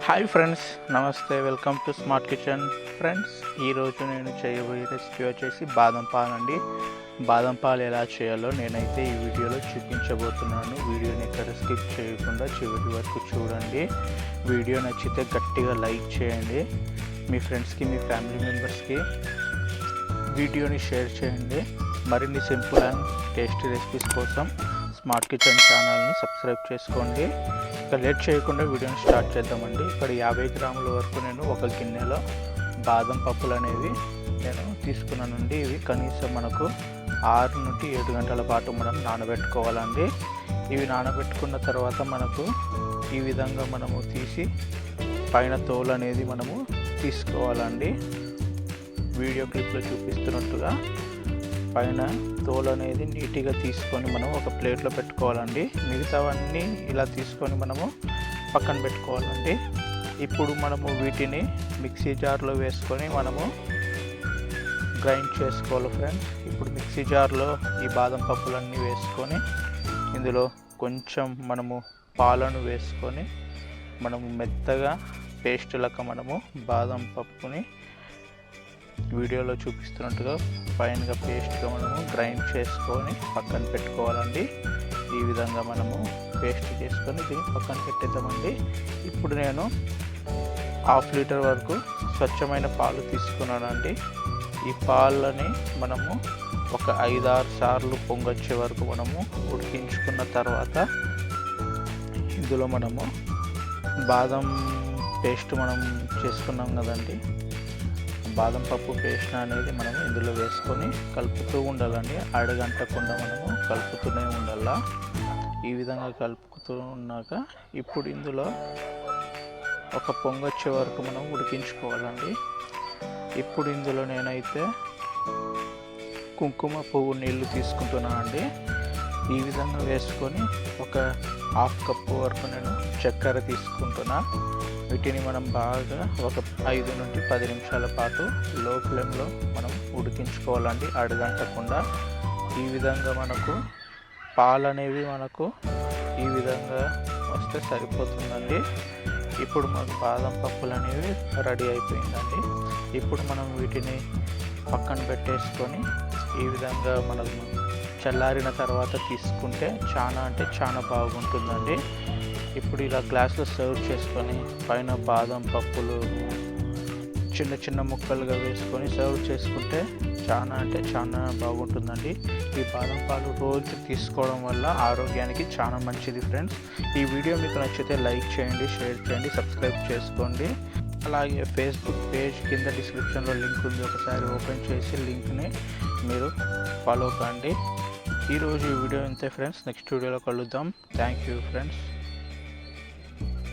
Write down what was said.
Hi friends, నమస్తే. Welcome to smart kitchen. Friends, ఈరోజు నేను చేయబోయే రెసిపీ వచ్చేసి బాదం పాలు అండి. బాదం పాలు ఎలా చేయాలో నేనైతే ఈ వీడియోలో చూపించబోతున్నాను. వీడియోని ఎక్కడ స్కిప్ చేయకుండా చివరి వరకు చూడండి. వీడియో నచ్చితే గట్టిగా లైక్ చేయండి. మీ ఫ్రెండ్స్కి, మీ ఫ్యామిలీ మెంబర్స్కి వీడియోని షేర్ చేయండి. మరిన్ని సింపుల్ అండ్ టేస్టీ రెసిపీస్ కోసం స్మార్ట్ కిచెన్ ఛానల్ని సబ్స్క్రైబ్ చేసుకోండి. ఇక లేట్ చేయకుండా వీడియోని స్టార్ట్ చేద్దామండి. ఇక్కడ 50 గ్రాముల వరకు నేను ఒక గిన్నెలో బాదం పప్పులు అనేవి నేను తీసుకున్నానండి. ఇవి కనీసం మనకు 6 నుండి 7 గంటల పాటు మనం నానబెట్టుకోవాలండి. ఇవి నానబెట్టుకున్న తర్వాత మనకు ఈ విధంగా మనము తీసి పైన తోలు అనేది మనము తీసుకోవాలండి. వీడియో క్లిప్లో చూపిస్తున్నట్టుగా పైన తోలు అనేది నీట్గా తీసుకొని మనం ఒక ప్లేట్లో పెట్టుకోవాలండి. మిగతావన్నీ ఇలా తీసుకొని మనము పక్కన పెట్టుకోవాలండి. ఇప్పుడు మనము వీటిని మిక్సీ జార్లో వేసుకొని మనము గ్రైండ్ చేసుకోవాలి ఫ్రెండ్స్. ఇప్పుడు మిక్సీ జార్లో ఈ బాదం పప్పులన్నీ వేసుకొని ఇందులో కొంచెం మనము పాలను వేసుకొని మనము మెత్తగా పేస్ట్ లెక్క మనము బాదం పప్పుని వీడియోలో చూపిస్తున్నట్టుగా ఫైన్గా పేస్ట్గా మనము గ్రైండ్ చేసుకొని పక్కన పెట్టుకోవాలండి. ఈ విధంగా మనము పేస్ట్ చేసుకొని దీన్ని పక్కన పెట్టేద్దామండి. ఇప్పుడు నేను 1/2 లీటర్ వరకు స్వచ్ఛమైన పాలు తీసుకున్నానండి. ఈ పాలని మనము ఒక 5-6 సార్లు పొంగొచ్చే వరకు మనము ఉడికించుకున్న తర్వాత ఇందులో మనము బాదం పేస్ట్ మనం చేసుకున్నాం కదండి, బాదం పప్పు పేస్ట్ అనేది మనము ఇందులో వేసుకొని కలుపుతూ ఉండాలండి. అడగంటకుండా మనము కలుపుతూనే ఉండాలా. ఈ విధంగా కలుపుతూ ఉన్నాక ఇప్పుడు ఇందులో ఒక పొంగొచ్చే వరకు మనం ఉడికించుకోవాలండి. ఇప్పుడు ఇందులో నేనైతే కుంకుమ పువ్వు నీళ్ళు తీసుకుంటున్నానండి. ఈ విధంగా వేసుకొని ఒక 1/2 కప్పు వరకు నేను చక్కెర తీసుకుంటున్నా. వీటిని మనం బాగా ఒక 5 నుండి 10 నిమిషాల పాటు లో ఫ్లేమ్లో మనం ఉడికించుకోవాలండి, అడగంటకుండా. ఈ విధంగా మనకు పాలు అనేవి మనకు ఈ విధంగా వస్తే సరిపోతుందండి. ఇప్పుడు మనకు బాదం పప్పులు అనేవి రెడీ అయిపోయిందండి. ఇప్పుడు మనం వీటిని పక్కన పెట్టేసుకొని ఈ విధంగా మనం చల్లారిన తర్వాత తీసుకుంటే చాలా బాగుంటుందండి. ఇప్పుడు ఇలా గ్లాస్లో సర్వ్ చేసుకొని పైన బాదం పప్పులు చిన్న చిన్న ముక్కలుగా వేసుకొని సర్వ్ చేసుకుంటే చాలా బాగుంటుందండి. ఈ బాదం పాలు రోజు తీసుకోవడం వల్ల ఆరోగ్యానికి చాలా మంచిది ఫ్రెండ్స్. ఈ వీడియో మీకు నచ్చితే లైక్ చేయండి, షేర్ చేయండి, సబ్స్క్రైబ్ చేసుకోండి. అలాగే ఫేస్బుక్ పేజ్ కింద డిస్క్రిప్షన్లో లింక్ ఉంది, ఒకసారి ఓపెన్ చేసి లింక్ని మీరు ఫాలో కండి. ఈరోజు ఈ వీడియో ఇంతే ఫ్రెండ్స్. నెక్స్ట్ వీడియోలో కలుద్దాం. Thank you friends.